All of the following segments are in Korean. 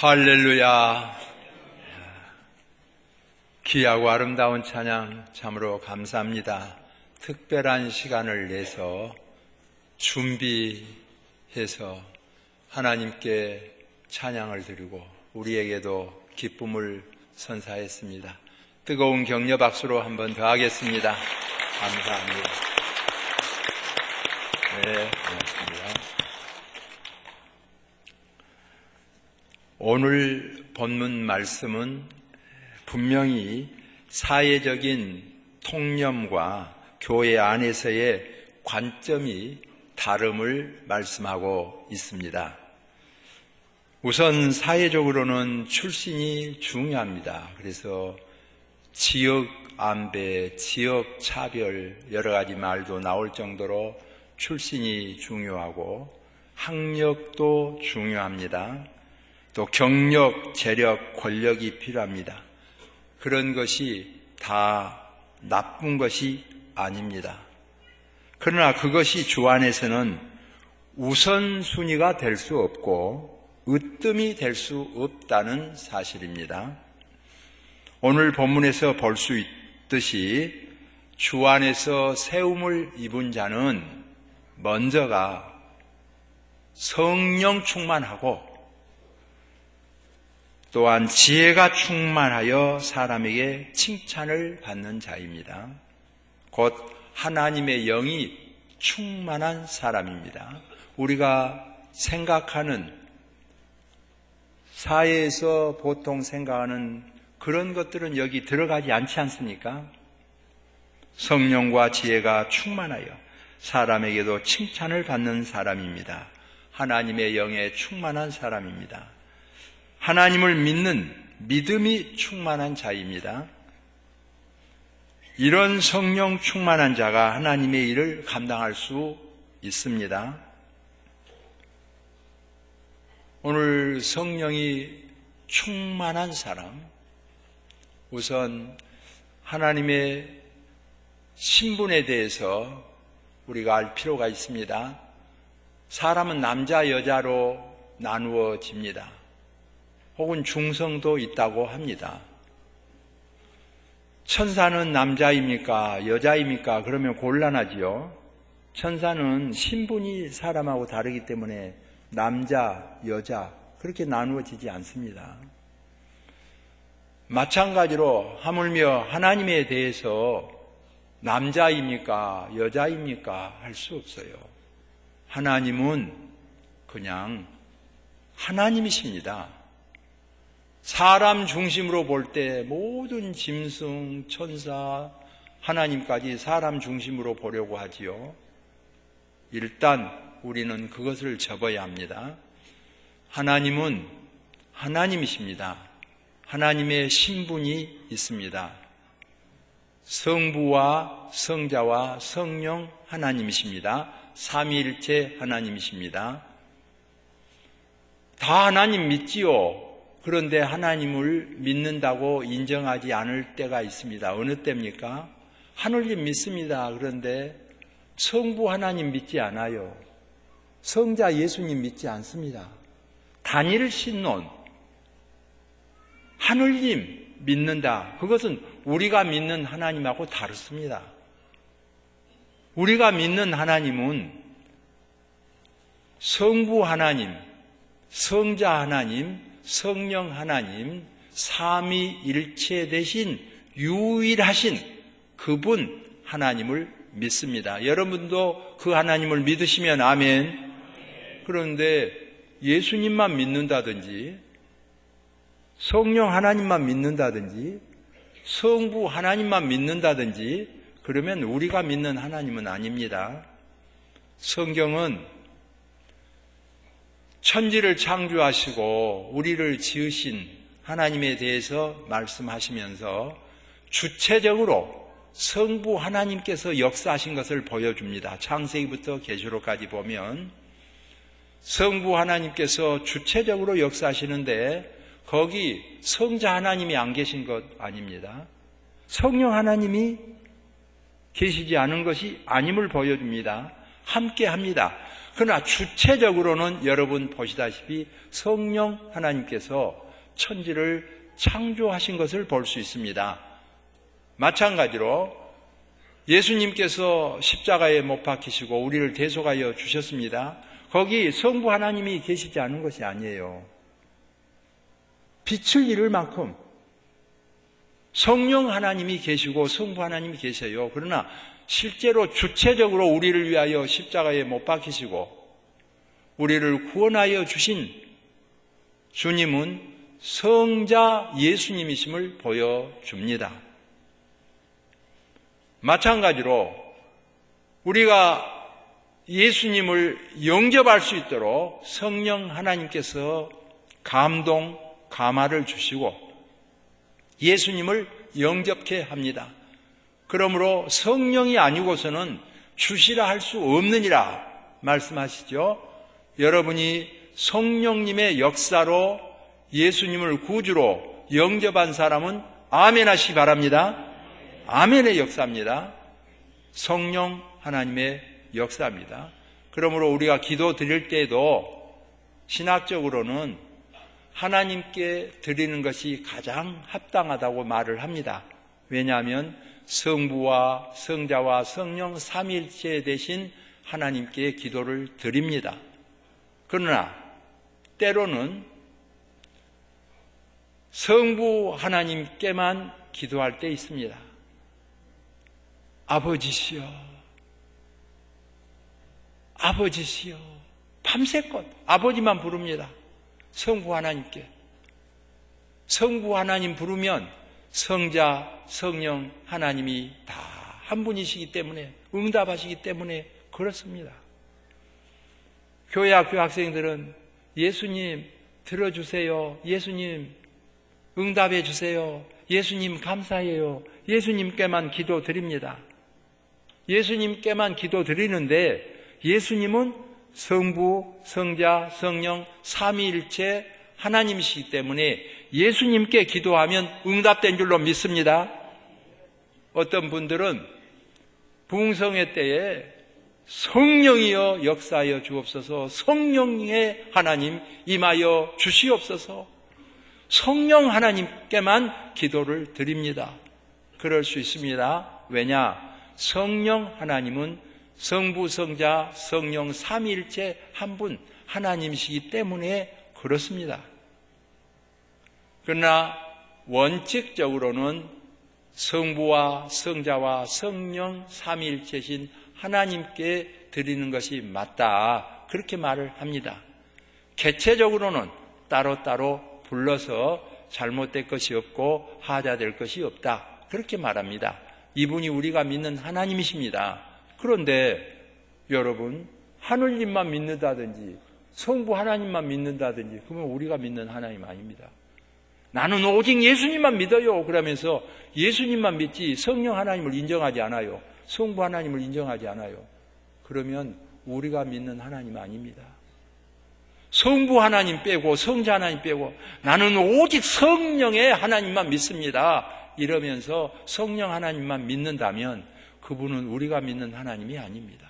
할렐루야. 귀하고 아름다운 찬양 참으로 감사합니다. 특별한 시간을 내서 준비해서 하나님께 찬양을 드리고 우리에게도 기쁨을 선사했습니다. 뜨거운 격려 박수로 한 번 더 하겠습니다. 감사합니다. 네, 고맙습니다. 오늘 본문 말씀은 분명히 사회적인 통념과 교회 안에서의 관점이 다름을 말씀하고 있습니다. 우선 사회적으로는 출신이 중요합니다. 그래서 지역 안배, 지역 차별 여러 가지 말도 나올 정도로 출신이 중요하고 학력도 중요합니다. 또 경력, 재력, 권력이 필요합니다. 그런 것이 다 나쁜 것이 아닙니다. 그러나 그것이 주 안에서는 우선순위가 될 수 없고 으뜸이 될 수 없다는 사실입니다. 오늘 본문에서 볼 수 있듯이 주 안에서 세움을 입은 자는 먼저가 성령 충만하고 또한 지혜가 충만하여 사람에게 칭찬을 받는 자입니다. 곧 하나님의 영이 충만한 사람입니다. 우리가 생각하는, 사회에서 보통 생각하는 그런 것들은 여기 들어가지 않지 않습니까? 성령과 지혜가 충만하여 사람에게도 칭찬을 받는 사람입니다. 하나님의 영에 충만한 사람입니다. 하나님을 믿는 믿음이 충만한 자입니다. 이런 성령 충만한 자가 하나님의 일을 감당할 수 있습니다. 오늘 성령이 충만한 사람, 우선 하나님의 신분에 대해서 우리가 알 필요가 있습니다. 사람은 남자, 여자로 나누어집니다. 혹은 중성도 있다고 합니다. 천사는 남자입니까? 여자입니까? 그러면 곤란하지요. 천사는 신분이 사람하고 다르기 때문에 남자, 여자 그렇게 나누어지지 않습니다. 마찬가지로 하물며 하나님에 대해서 남자입니까? 여자입니까? 할 수 없어요. 하나님은 그냥 하나님이십니다. 사람 중심으로 볼 때 모든 짐승, 천사, 하나님까지 사람 중심으로 보려고 하지요. 일단 우리는 그것을 접어야 합니다. 하나님은 하나님이십니다. 하나님의 신분이 있습니다. 성부와 성자와 성령 하나님이십니다. 삼위일체 하나님이십니다. 다 하나님 믿지요. 그런데 하나님을 믿는다고 인정하지 않을 때가 있습니다. 어느 때입니까? 하늘님 믿습니다. 그런데 성부 하나님 믿지 않아요. 성자 예수님 믿지 않습니다. 단일 신론, 하늘님 믿는다. 그것은 우리가 믿는 하나님하고 다릅니다. 우리가 믿는 하나님은 성부 하나님, 성자 하나님, 성령 하나님, 삼위일체 대신 유일하신 그분 하나님을 믿습니다. 여러분도 그 하나님을 믿으시면 아멘. 그런데 예수님만 믿는다든지 성령 하나님만 믿는다든지 성부 하나님만 믿는다든지 그러면 우리가 믿는 하나님은 아닙니다. 성경은 천지를 창조하시고 우리를 지으신 하나님에 대해서 말씀하시면서 주체적으로 성부 하나님께서 역사하신 것을 보여줍니다. 창세기부터 계시록까지 보면 성부 하나님께서 주체적으로 역사하시는데 거기 성자 하나님이 안 계신 것 아닙니다. 성령 하나님이 계시지 않은 것이 아님을 보여줍니다. 함께 합니다. 그러나 주체적으로는 여러분 보시다시피 성령 하나님께서 천지를 창조하신 것을 볼 수 있습니다. 마찬가지로 예수님께서 십자가에 못 박히시고 우리를 대속하여 주셨습니다. 거기 성부 하나님이 계시지 않은 것이 아니에요. 빛을 잃을 만큼 성령 하나님이 계시고 성부 하나님이 계세요. 그러나 실제로 주체적으로 우리를 위하여 십자가에 못 박히시고 우리를 구원하여 주신 주님은 성자 예수님이심을 보여줍니다. 마찬가지로 우리가 예수님을 영접할 수 있도록 성령 하나님께서 감동, 감화를 주시고 예수님을 영접케 합니다. 그러므로 성령이 아니고서는 주시라 할 수 없느니라 말씀하시죠. 여러분이 성령님의 역사로 예수님을 구주로 영접한 사람은 아멘 하시기 바랍니다. 아멘의 역사입니다. 성령 하나님의 역사입니다. 그러므로 우리가 기도 드릴 때에도 신학적으로는 하나님께 드리는 것이 가장 합당하다고 말을 합니다. 왜냐하면 성부와 성자와 성령 삼위일체 되신 하나님께 기도를 드립니다. 그러나 때로는 성부 하나님께만 기도할 때 있습니다. 아버지시여, 아버지시여, 밤새껏 아버지만 부릅니다. 성부 하나님께. 성부 하나님 부르면 성자, 성령 하나님이 다 한 분이시기 때문에, 응답하시기 때문에 그렇습니다. 교회 학교 학생들은 예수님 들어주세요, 예수님 응답해 주세요, 예수님 감사해요, 예수님께만 기도 드립니다. 예수님께만 기도 드리는데 예수님은 성부, 성자, 성령 삼위일체 하나님이시기 때문에 예수님께 기도하면 응답된 줄로 믿습니다. 어떤 분들은 부흥성회 때에 성령이여 역사하여 주옵소서, 성령의 하나님 임하여 주시옵소서, 성령 하나님께만 기도를 드립니다. 그럴 수 있습니다. 왜냐? 성령 하나님은 성부, 성자, 성령 삼위일체 한 분 하나님이시기 때문에 그렇습니다. 그러나 원칙적으로는 성부와 성자와 성령 삼위일체신 하나님께 드리는 것이 맞다, 그렇게 말을 합니다. 개체적으로는 따로따로 불러서 잘못될 것이 없고 하자될 것이 없다, 그렇게 말합니다. 이분이 우리가 믿는 하나님이십니다. 그런데 여러분, 하늘님만 믿는다든지 성부 하나님만 믿는다든지 그러면 우리가 믿는 하나님 아닙니다. 나는 오직 예수님만 믿어요 그러면서 예수님만 믿지 성령 하나님을 인정하지 않아요, 성부 하나님을 인정하지 않아요. 그러면 우리가 믿는 하나님 아닙니다. 성부 하나님 빼고 성자 하나님 빼고 나는 오직 성령의 하나님만 믿습니다 이러면서 성령 하나님만 믿는다면 그분은 우리가 믿는 하나님이 아닙니다.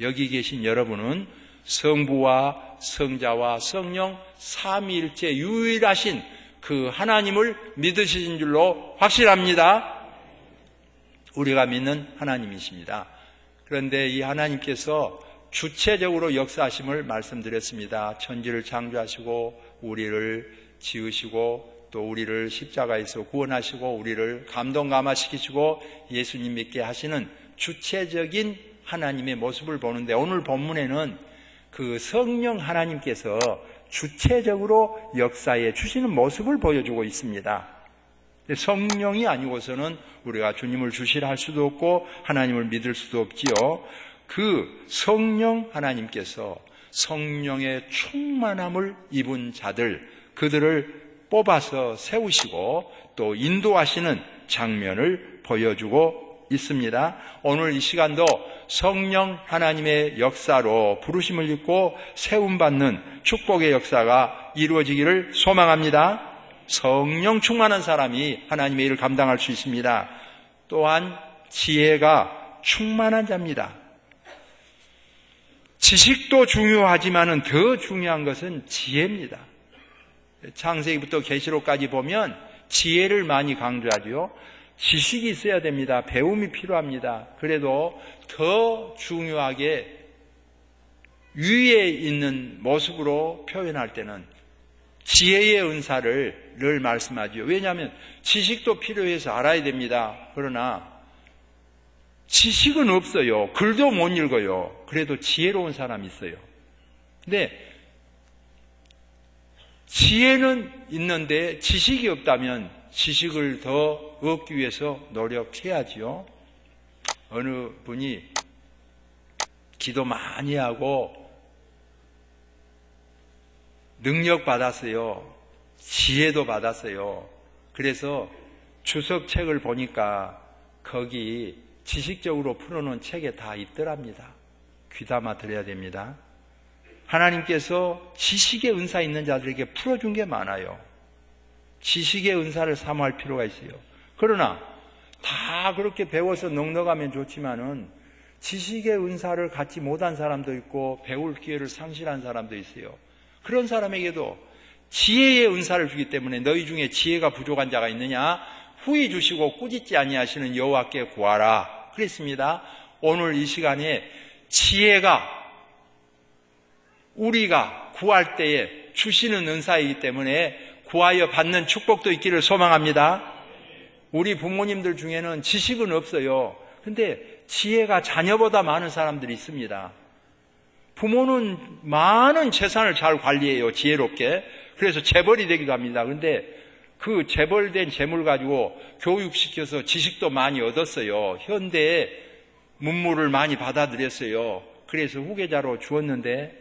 여기 계신 여러분은 성부와 성자와 성령 삼위일체 유일하신 그 하나님을 믿으신 줄로 확실합니다. 우리가 믿는 하나님이십니다. 그런데 이 하나님께서 주체적으로 역사하심을 말씀드렸습니다. 천지를 창조하시고 우리를 지으시고 또 우리를 십자가에서 구원하시고 우리를 감동 감화시키시고 예수님 믿게 하시는 주체적인 하나님의 모습을 보는데 오늘 본문에는 그 성령 하나님께서 주체적으로 역사해 주시는 모습을 보여주고 있습니다. 성령이 아니고서는 우리가 주님을 주시라 할 수도 없고 하나님을 믿을 수도 없지요. 그 성령 하나님께서 성령의 충만함을 입은 자들, 그들을 뽑아서 세우시고 또 인도하시는 장면을 보여주고 있습니다. 오늘 이 시간도 성령 하나님의 역사로 부르심을 입고 세움받는 축복의 역사가 이루어지기를 소망합니다. 성령 충만한 사람이 하나님의 일을 감당할 수 있습니다. 또한 지혜가 충만한 자입니다. 지식도 중요하지만은 더 중요한 것은 지혜입니다. 창세기부터 계시록까지 보면 지혜를 많이 강조하죠. 지식이 있어야 됩니다. 배움이 필요합니다. 그래도 더 중요하게 위에 있는 모습으로 표현할 때는 지혜의 은사를 늘 말씀하죠. 왜냐하면 지식도 필요해서 알아야 됩니다. 그러나 지식은 없어요. 글도 못 읽어요. 그래도 지혜로운 사람이 있어요. 근데 지혜는 있는데 지식이 없다면 지식을 더 얻기 위해서 노력해야지요. 어느 분이 기도 많이 하고 능력 받았어요. 지혜도 받았어요. 그래서 주석책을 보니까 거기 지식적으로 풀어놓은 책에 다 있더랍니다. 귀담아 들어야 됩니다. 하나님께서 지식의 은사 있는 자들에게 풀어준 게 많아요. 지식의 은사를 사모할 필요가 있어요. 그러나 다 그렇게 배워서 넉넉하면 좋지만은 지식의 은사를 갖지 못한 사람도 있고 배울 기회를 상실한 사람도 있어요. 그런 사람에게도 지혜의 은사를 주기 때문에 너희 중에 지혜가 부족한 자가 있느냐? 후히 주시고 꾸짖지 아니하시는 여호와께 구하라 그랬습니다. 오늘 이 시간에 지혜가 우리가 구할 때에 주시는 은사이기 때문에 구하여 받는 축복도 있기를 소망합니다. 우리 부모님들 중에는 지식은 없어요. 근데 지혜가 자녀보다 많은 사람들이 있습니다. 부모는 많은 재산을 잘 관리해요. 지혜롭게. 그래서 재벌이 되기도 합니다. 근데 그 재벌된 재물 가지고 교육시켜서 지식도 많이 얻었어요. 현대에 문물을 많이 받아들였어요. 그래서 후계자로 주었는데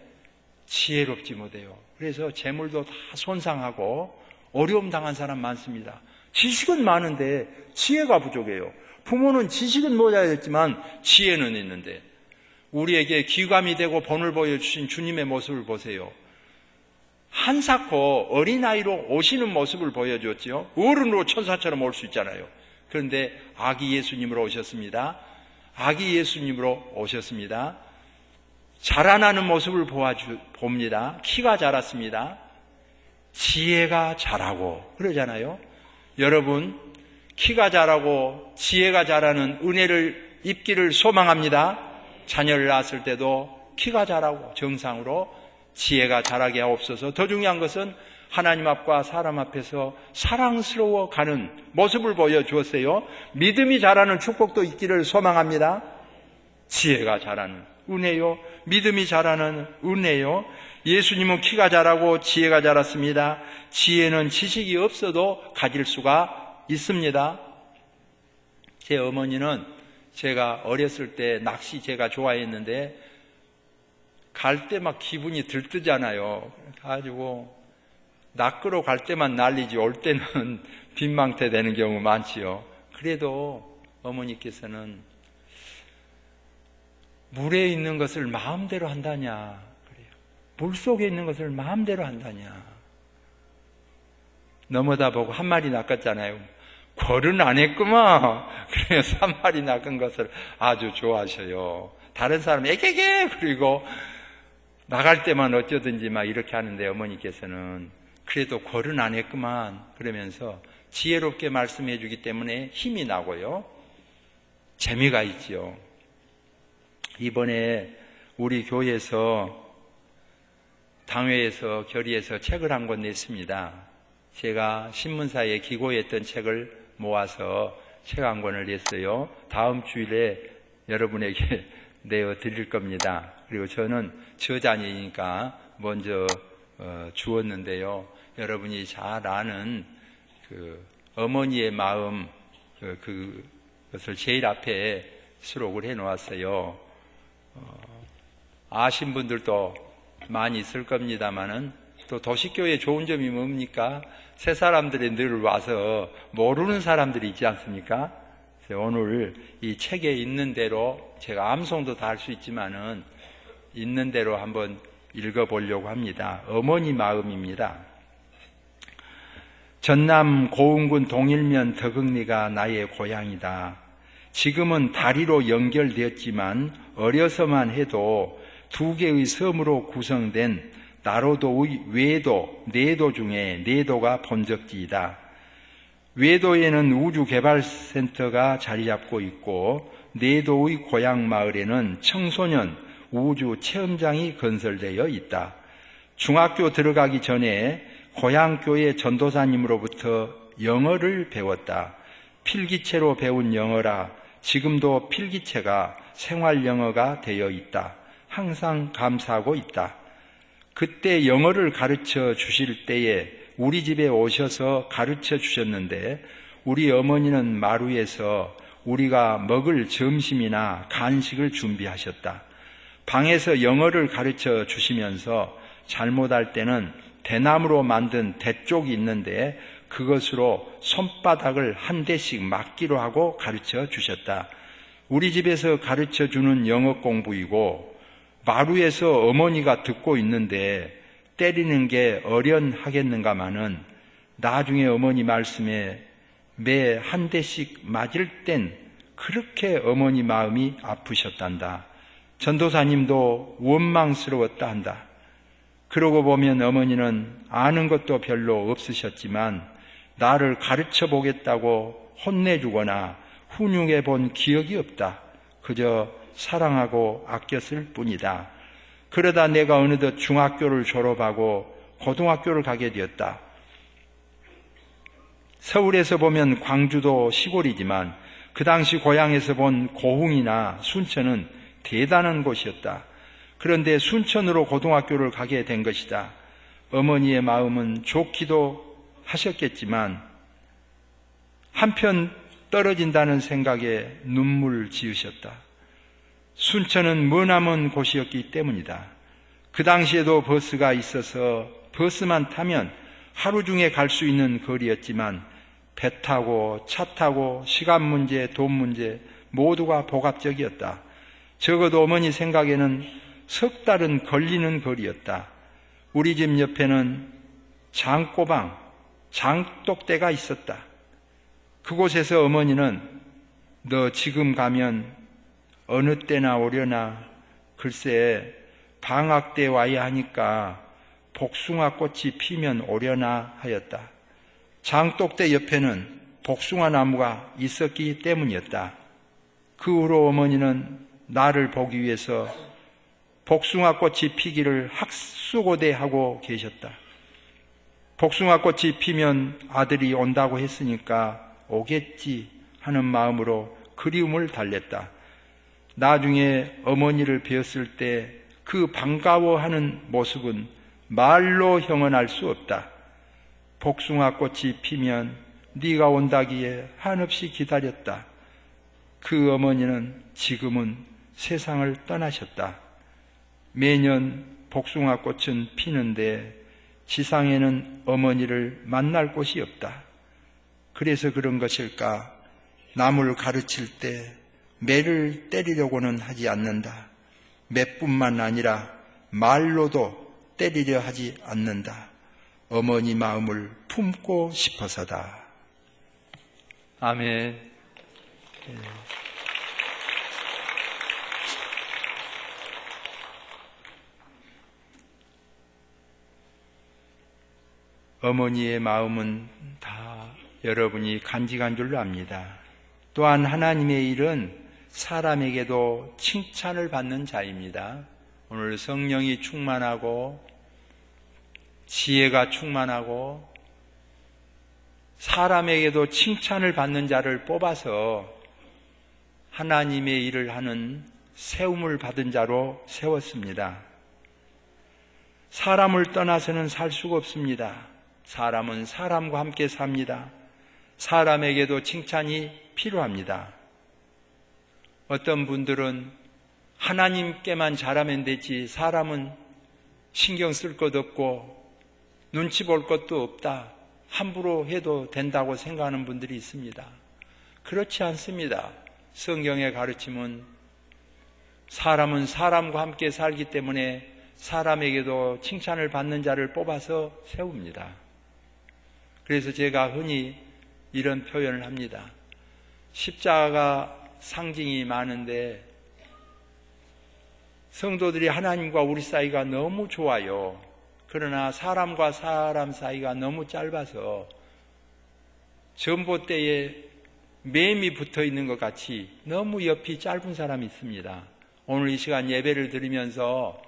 지혜롭지 못해요. 그래서 재물도 다 손상하고 어려움 당한 사람 많습니다. 지식은 많은데 지혜가 부족해요. 부모는 지식은 모자랐지만 지혜는 있는데 우리에게 귀감이 되고 본을 보여주신 주님의 모습을 보세요. 한사코 어린아이로 오시는 모습을 보여줬죠. 어른으로 천사처럼 올 수 있잖아요. 그런데 아기 예수님으로 오셨습니다. 아기 예수님으로 오셨습니다. 자라나는 모습을 봅니다. 키가 자랐습니다. 지혜가 자라고 그러잖아요. 여러분 키가 자라고 지혜가 자라는 은혜를 입기를 소망합니다. 자녀를 낳았을 때도 키가 자라고 정상으로 지혜가 자라게 하옵소서. 더 중요한 것은 하나님 앞과 사람 앞에서 사랑스러워 가는 모습을 보여주었어요. 믿음이 자라는 축복도 있기를 소망합니다. 지혜가 자라는 은혜요. 믿음이 자라는 은혜요. 예수님은 키가 자라고 지혜가 자랐습니다. 지혜는 지식이 없어도 가질 수가 있습니다. 제 어머니는 제가 어렸을 때 낚시 제가 좋아했는데 갈 때 막 기분이 들뜨잖아요. 가지고 낚으러 갈 때만 난리지 올 때는 빈망태 되는 경우 많지요. 그래도 어머니께서는 물에 있는 것을 마음대로 한다냐 그래요. 물속에 있는 것을 마음대로 한다냐. 넘어다 보고 한 마리 낚았잖아요. 벌은 안 했구만. 그래서 한 마리 낚은 것을 아주 좋아하셔요. 다른 사람 애게게 그리고 나갈 때만 어쩌든지 막 이렇게 하는데 어머니께서는 그래도 벌은 안 했구만 그러면서 지혜롭게 말씀해 주기 때문에 힘이 나고요. 재미가 있지요. 이번에 우리 교회에서 당회에서 결의해서 책을 한 권 냈습니다. 제가 신문사에 기고했던 책을 모아서 책 한 권을 냈어요. 다음 주일에 여러분에게 내어드릴 겁니다. 그리고 저는 저자니까 먼저 주었는데요. 여러분이 잘 아는 그 어머니의 마음 그것을 제일 앞에 수록을 해놓았어요. 아신 분들도 많이 있을 겁니다만은 또 도시교회 좋은 점이 뭡니까? 새 사람들이 늘 와서 모르는 사람들이 있지 않습니까? 오늘 이 책에 있는 대로 제가 암송도 다 할 수 있지만은 있는 대로 한번 읽어보려고 합니다. 어머니 마음입니다. 전남 고흥군 동일면 덕흥리가 나의 고향이다. 지금은 다리로 연결되었지만 어려서만 해도 두 개의 섬으로 구성된 나로도의 외도, 내도 중에 내도가 본적지이다. 외도에는 우주개발센터가 자리 잡고 있고 내도의 고향마을에는 청소년 우주체험장이 건설되어 있다. 중학교 들어가기 전에 고향교회 전도사님으로부터 영어를 배웠다. 필기체로 배운 영어라 지금도 필기체가 생활영어가 되어 있다. 항상 감사하고 있다. 그때 영어를 가르쳐 주실 때에 우리 집에 오셔서 가르쳐 주셨는데 우리 어머니는 마루에서 우리가 먹을 점심이나 간식을 준비하셨다. 방에서 영어를 가르쳐 주시면서 잘못할 때는 대나무로 만든 대쪽이 있는데 그것으로 손바닥을 한 대씩 맞기로 하고 가르쳐 주셨다. 우리 집에서 가르쳐 주는 영어 공부이고 마루에서 어머니가 듣고 있는데 때리는 게 어련하겠는가마는 나중에 어머니 말씀에 매 한 대씩 맞을 땐 그렇게 어머니 마음이 아프셨단다. 전도사님도 원망스러웠다 한다. 그러고 보면 어머니는 아는 것도 별로 없으셨지만 나를 가르쳐 보겠다고 혼내주거나 훈육해 본 기억이 없다. 그저 사랑하고 아꼈을 뿐이다. 그러다 내가 어느덧 중학교를 졸업하고 고등학교를 가게 되었다. 서울에서 보면 광주도 시골이지만 그 당시 고향에서 본 고흥이나 순천은 대단한 곳이었다. 그런데 순천으로 고등학교를 가게 된 것이다. 어머니의 마음은 좋기도 하셨겠지만 한편 떨어진다는 생각에 눈물 지으셨다. 순천은 머나먼 곳이었기 때문이다. 그 당시에도 버스가 있어서 버스만 타면 하루 중에 갈 수 있는 거리였지만 배 타고 차 타고 시간 문제, 돈 문제 모두가 복합적이었다. 적어도 어머니 생각에는 석 달은 걸리는 거리였다. 우리 집 옆에는 장꼬방, 장독대가 있었다. 그곳에서 어머니는 너 지금 가면 어느 때나 오려나 글쎄 방학 때 와야 하니까 복숭아 꽃이 피면 오려나 하였다. 장독대 옆에는 복숭아 나무가 있었기 때문이었다. 그 후로 어머니는 나를 보기 위해서 복숭아 꽃이 피기를 학수고대하고 계셨다. 복숭아 꽃이 피면 아들이 온다고 했으니까 오겠지 하는 마음으로 그리움을 달랬다. 나중에 어머니를 뵈었을 때 그 반가워하는 모습은 말로 형언할 수 없다. 복숭아 꽃이 피면 네가 온다기에 한없이 기다렸다. 그 어머니는 지금은 세상을 떠나셨다. 매년 복숭아 꽃은 피는데 지상에는 어머니를 만날 곳이 없다. 그래서 그런 것일까? 남을 가르칠 때 매를 때리려고는 하지 않는다. 매뿐만 아니라 말로도 때리려 하지 않는다. 어머니 마음을 품고 싶어서다. 아멘. 어머니의 마음은 다 여러분이 간직한 줄로 압니다. 또한 하나님의 일은 사람에게도 칭찬을 받는 자입니다. 오늘 성령이 충만하고 지혜가 충만하고 사람에게도 칭찬을 받는 자를 뽑아서 하나님의 일을 하는 세움을 받은 자로 세웠습니다. 사람을 떠나서는 살 수가 없습니다. 사람은 사람과 함께 삽니다. 사람에게도 칭찬이 필요합니다. 어떤 분들은 하나님께만 잘하면 되지 사람은 신경 쓸 것 없고 눈치 볼 것도 없다. 함부로 해도 된다고 생각하는 분들이 있습니다. 그렇지 않습니다. 성경의 가르침은 사람은 사람과 함께 살기 때문에 사람에게도 칭찬을 받는 자를 뽑아서 세웁니다. 그래서 제가 흔히 이런 표현을 합니다. 십자가 상징이 많은데 성도들이 하나님과 우리 사이가 너무 좋아요. 그러나 사람과 사람 사이가 너무 짧아서 전봇대에 맴이 붙어 있는 것 같이 너무 옆이 짧은 사람이 있습니다. 오늘 이 시간 예배를 드리면서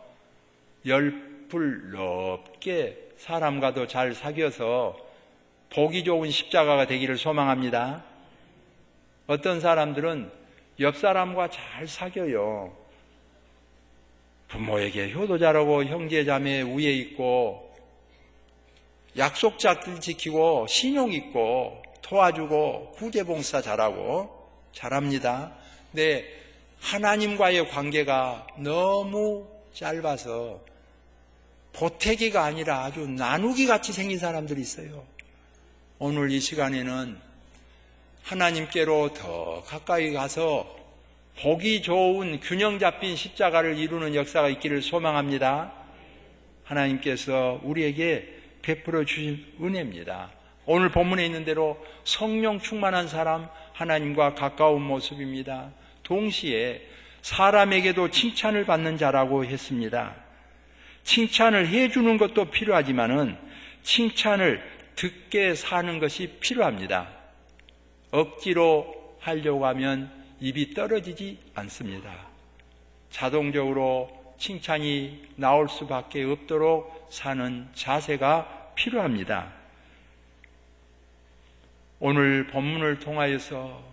열풀 높게 사람과도 잘 사귀어서 보기 좋은 십자가가 되기를 소망합니다. 어떤 사람들은 옆 사람과 잘 사귀어요. 부모에게 효도 잘하고 형제 자매 위에 있고 약속자들 지키고 신용 있고 도와주고 구제봉사 잘하고 잘합니다. 근데 하나님과의 관계가 너무 짧아서 보태기가 아니라 아주 나누기 같이 생긴 사람들이 있어요. 오늘 이 시간에는 하나님께로 더 가까이 가서 보기 좋은 균형 잡힌 십자가를 이루는 역사가 있기를 소망합니다. 하나님께서 우리에게 베풀어 주신 은혜입니다. 오늘 본문에 있는 대로 성령 충만한 사람, 하나님과 가까운 모습입니다. 동시에 사람에게도 칭찬을 받는 자라고 했습니다. 칭찬을 해주는 것도 필요하지만은 칭찬을 듣게 사는 것이 필요합니다. 억지로 하려고 하면 입이 떨어지지 않습니다. 자동적으로 칭찬이 나올 수밖에 없도록 사는 자세가 필요합니다. 오늘 본문을 통하여서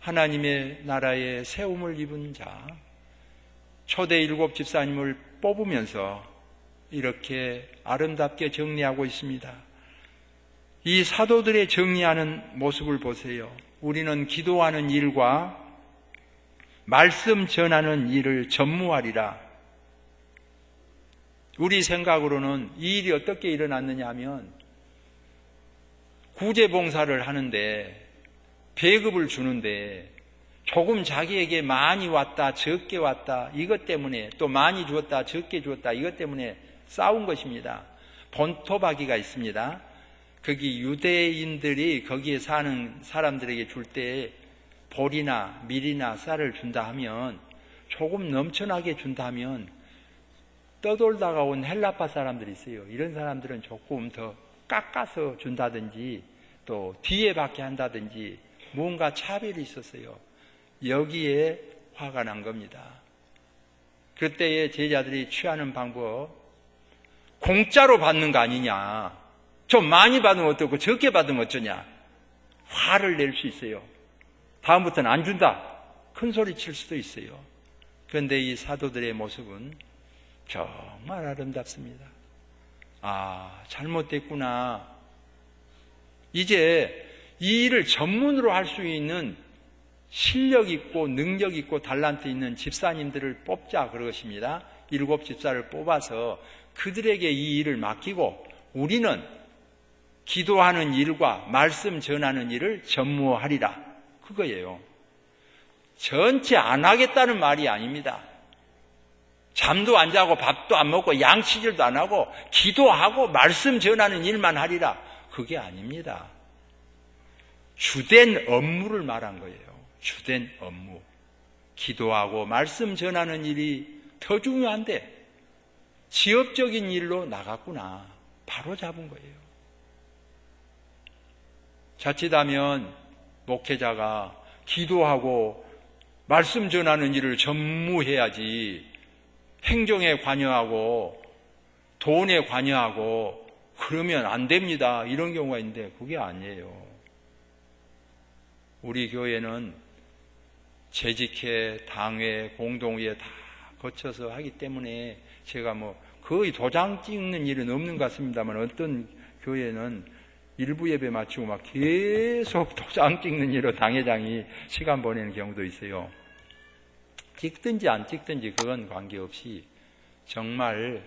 하나님의 나라에 세움을 입은 자, 초대 7 집사님을 뽑으면서 이렇게 아름답게 정리하고 있습니다. 이 사도들의 정리하는 모습을 보세요. 우리는 기도하는 일과 말씀 전하는 일을 전무하리라. 우리 생각으로는 이 일이 어떻게 일어났느냐 하면 구제봉사를 하는데 배급을 주는데 조금 자기에게 많이 왔다 적게 왔다 이것 때문에 또 많이 주었다 적게 주었다 이것 때문에 싸운 것입니다. 본토박이가 있습니다. 거기 유대인들이 거기에 사는 사람들에게 줄 때 보리나 밀이나 쌀을 준다 하면 조금 넘쳐나게 준다 하면 떠돌다가 온 헬라파 사람들이 있어요. 이런 사람들은 조금 더 깎아서 준다든지 또 뒤에 받게 한다든지 뭔가 차별이 있었어요. 여기에 화가 난 겁니다. 그때의 제자들이 취하는 방법, 공짜로 받는 거 아니냐, 좀 많이 받으면 어떻고 적게 받으면 어쩌냐, 화를 낼 수 있어요. 다음부터는 안 준다, 큰 소리 칠 수도 있어요. 그런데 이 사도들의 모습은 정말 아름답습니다. 아, 잘못됐구나. 이제 이 일을 전문으로 할 수 있는 실력 있고 능력 있고 달란트 있는 집사님들을 뽑자 그것입니다. 7 집사를 뽑아서 그들에게 이 일을 맡기고 우리는 기도하는 일과 말씀 전하는 일을 전무하리라. 그거예요. 전체 안 하겠다는 말이 아닙니다. 잠도 안 자고 밥도 안 먹고 양치질도 안 하고 기도하고 말씀 전하는 일만 하리라. 그게 아닙니다. 주된 업무를 말한 거예요. 주된 업무. 기도하고 말씀 전하는 일이 더 중요한데 지역적인 일로 나갔구나. 바로 잡은 거예요. 자칫하면 목회자가 기도하고 말씀 전하는 일을 전무해야지 행정에 관여하고 돈에 관여하고 그러면 안 됩니다. 이런 경우가 있는데 그게 아니에요. 우리 교회는 재직회, 당회, 공동회 다 거쳐서 하기 때문에 제가 거의 도장 찍는 일은 없는 것 같습니다만 어떤 교회는 일부 예배 마치고 막 계속 도장 찍는 일로 당회장이 시간 보내는 경우도 있어요. 찍든지 안 찍든지 그건 관계없이 정말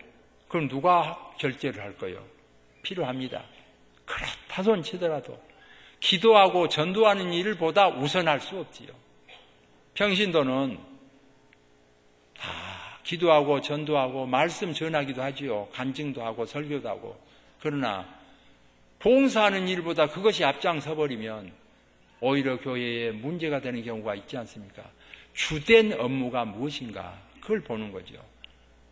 그럼 누가 결제를 할 거예요? 필요합니다. 그렇다 손 치더라도 기도하고 전도하는 일을 보다 우선할 수 없지요. 평신도는 다 기도하고 전도하고 말씀 전하기도 하지요. 간증도 하고 설교도 하고. 그러나 봉사하는 일보다 그것이 앞장서 버리면 오히려 교회에 문제가 되는 경우가 있지 않습니까? 주된 업무가 무엇인가 그걸 보는 거죠.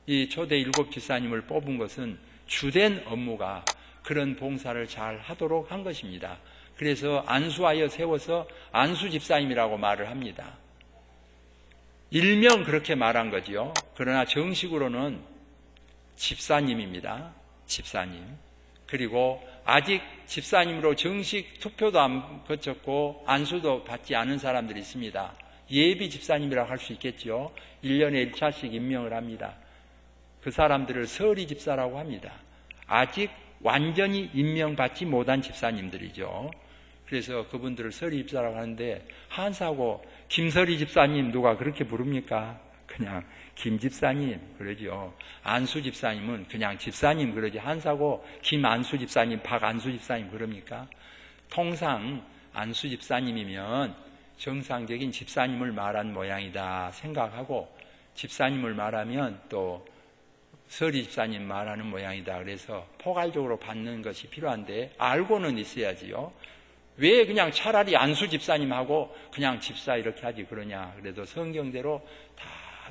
이 초대 7 집사님을 뽑은 것은 주된 업무가 그런 봉사를 잘 하도록 한 것입니다. 그래서 안수하여 세워서 안수 집사님이라고 말을 합니다. 일명 그렇게 말한 거지요. 그러나 정식으로는 집사님입니다. 집사님. 그리고 아직 집사님으로 정식 투표도 안 거쳤고 안수도 받지 않은 사람들이 있습니다. 예비 집사님이라고 할 수 있겠죠. 1년에 1차씩 임명을 합니다. 그 사람들을 서리 집사라고 합니다. 아직 완전히 임명받지 못한 집사님들이죠. 그래서 그분들을 서리 집사라고 하는데, 한사고 김서리 집사님 누가 그렇게 부릅니까? 그냥 김 집사님 그러죠. 안수 집사님은 그냥 집사님 그러지. 한사고 김안수 집사님, 박안수 집사님 그럽니까? 통상 안수 집사님이면 정상적인 집사님을 말한 모양이다 생각하고, 집사님을 말하면 또 서리 집사님 말하는 모양이다. 그래서 포괄적으로 받는 것이 필요한데 알고는 있어야지요. 왜 그냥 차라리 안수 집사님하고 그냥 집사 이렇게 하지 그러냐. 그래도 성경대로 다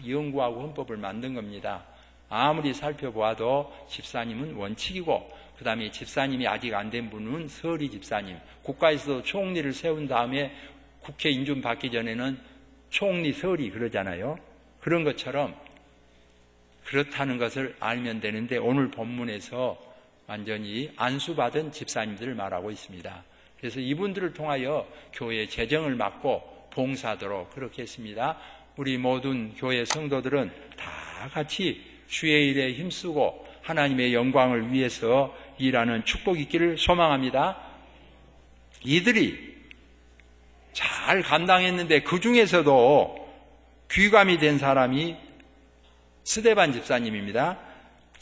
연구하고 헌법을 만든 겁니다. 아무리 살펴보아도 집사님은 원칙이고, 그 다음에 집사님이 아직 안 된 분은 서리 집사님, 국가에서도 총리를 세운 다음에 국회 인준 받기 전에는 총리 서리 그러잖아요. 그런 것처럼 그렇다는 것을 알면 되는데, 오늘 본문에서 완전히 안수받은 집사님들을 말하고 있습니다. 그래서 이분들을 통하여 교회 재정을 맡고 봉사하도록 그렇게 했습니다. 우리 모든 교회 성도들은 다 같이 주의 일에 힘쓰고 하나님의 영광을 위해서 일하는 축복이 있기를 소망합니다. 이들이 잘 감당했는데 그 중에서도 귀감이 된 사람이 스데반 집사님입니다.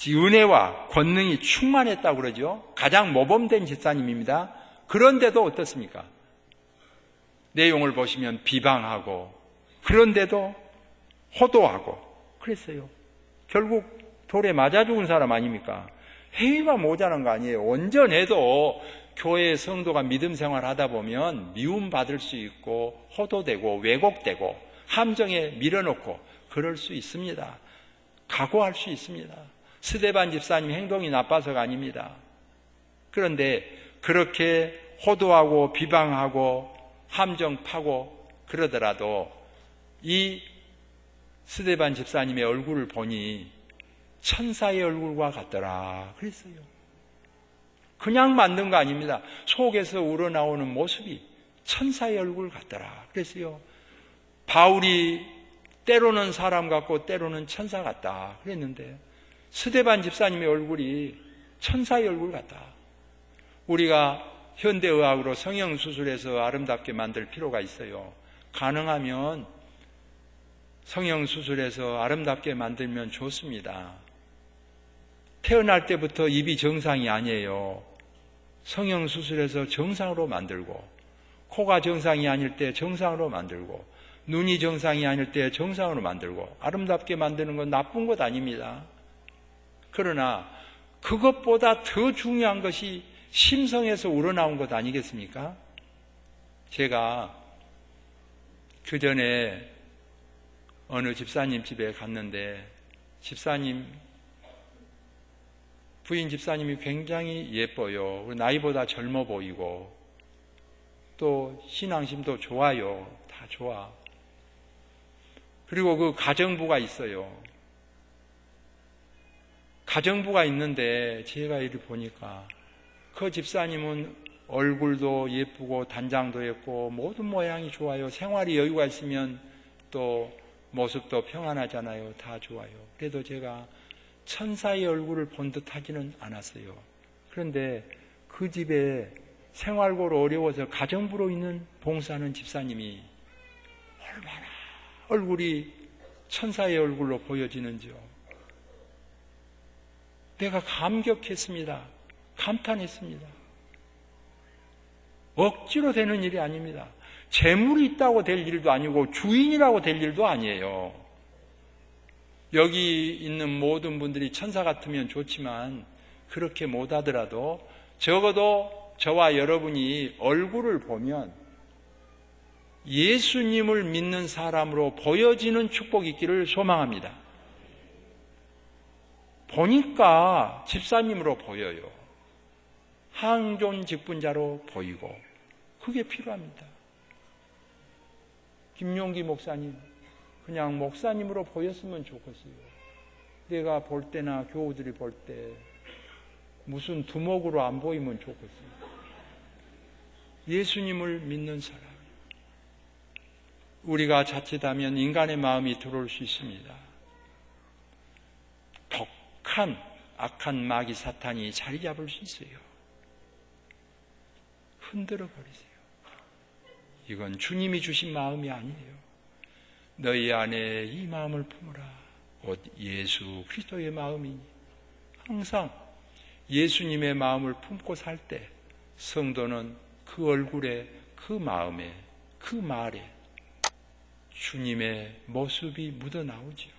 은혜와 권능이 충만했다고 그러죠. 가장 모범된 집사님입니다. 그런데도 어떻습니까? 내용을 보시면 비방하고, 그런데도 호도하고 그랬어요. 결국 돌에 맞아 죽은 사람 아닙니까? 회의가 모자란 거 아니에요. 온전해도 교회 성도가 믿음 생활하다 보면 미움받을 수 있고 호도되고 왜곡되고 함정에 밀어넣고 그럴 수 있습니다. 각오할 수 있습니다. 스데반 집사님 행동이 나빠서가 아닙니다. 그런데 그렇게 호도하고 비방하고 함정 파고 그러더라도 이 스데반 집사님의 얼굴을 보니 천사의 얼굴과 같더라 그랬어요. 그냥 만든 거 아닙니다. 속에서 우러나오는 모습이 천사의 얼굴 같더라 그랬어요. 바울이 때로는 사람 같고 때로는 천사 같다 그랬는데, 스데반 집사님의 얼굴이 천사의 얼굴 같다. 우리가 현대의학으로 성형수술해서 아름답게 만들 필요가 있어요. 가능하면 성형수술해서 아름답게 만들면 좋습니다. 태어날 때부터 입이 정상이 아니에요. 성형수술해서 정상으로 만들고, 코가 정상이 아닐 때 정상으로 만들고, 눈이 정상이 아닐 때 정상으로 만들고, 아름답게 만드는 건 나쁜 것 아닙니다. 그러나 그것보다 더 중요한 것이 심성에서 우러나온 것 아니겠습니까? 제가 그 전에 어느 집사님 집에 갔는데, 부인 집사님이 굉장히 예뻐요. 나이보다 젊어 보이고 또 신앙심도 좋아요. 다 좋아. 그리고 그 가정부가 있어요. 가정부가 있는데 제가 이를 보니까 그 집사님은 얼굴도 예쁘고 단장도 예쁘고 모든 모양이 좋아요. 생활이 여유가 있으면 또 모습도 평안하잖아요. 다 좋아요. 그래도 제가 천사의 얼굴을 본 듯 하지는 않았어요. 그런데 그 집에 생활고로 어려워서 가정부로 있는 봉사하는 집사님이 얼마나 얼굴이 천사의 얼굴로 보여지는지요. 내가 감격했습니다. 감탄했습니다. 억지로 되는 일이 아닙니다. 재물이 있다고 될 일도 아니고 주인이라고 될 일도 아니에요. 여기 있는 모든 분들이 천사 같으면 좋지만 그렇게 못하더라도 적어도 저와 여러분이 얼굴을 보면 예수님을 믿는 사람으로 보여지는 축복이 있기를 소망합니다. 보니까 집사님으로 보여요. 항존 직분자로 보이고 그게 필요합니다. 김용기 목사님 그냥 목사님으로 보였으면 좋겠어요. 내가 볼 때나 교우들이 볼 때 무슨 두목으로 안 보이면 좋겠어요. 예수님을 믿는 사람. 우리가 자칫하면 인간의 마음이 들어올 수 있습니다. 독한 악한 마귀 사탄이 자리 잡을 수 있어요. 흔들어 버리세요. 이건 주님이 주신 마음이 아니에요. 너희 안에 이 마음을 품으라. 곧 예수 그리스도의 마음이니. 항상 예수님의 마음을 품고 살 때 성도는 그 얼굴에, 그 마음에, 그 말에 주님의 모습이 묻어나오지요.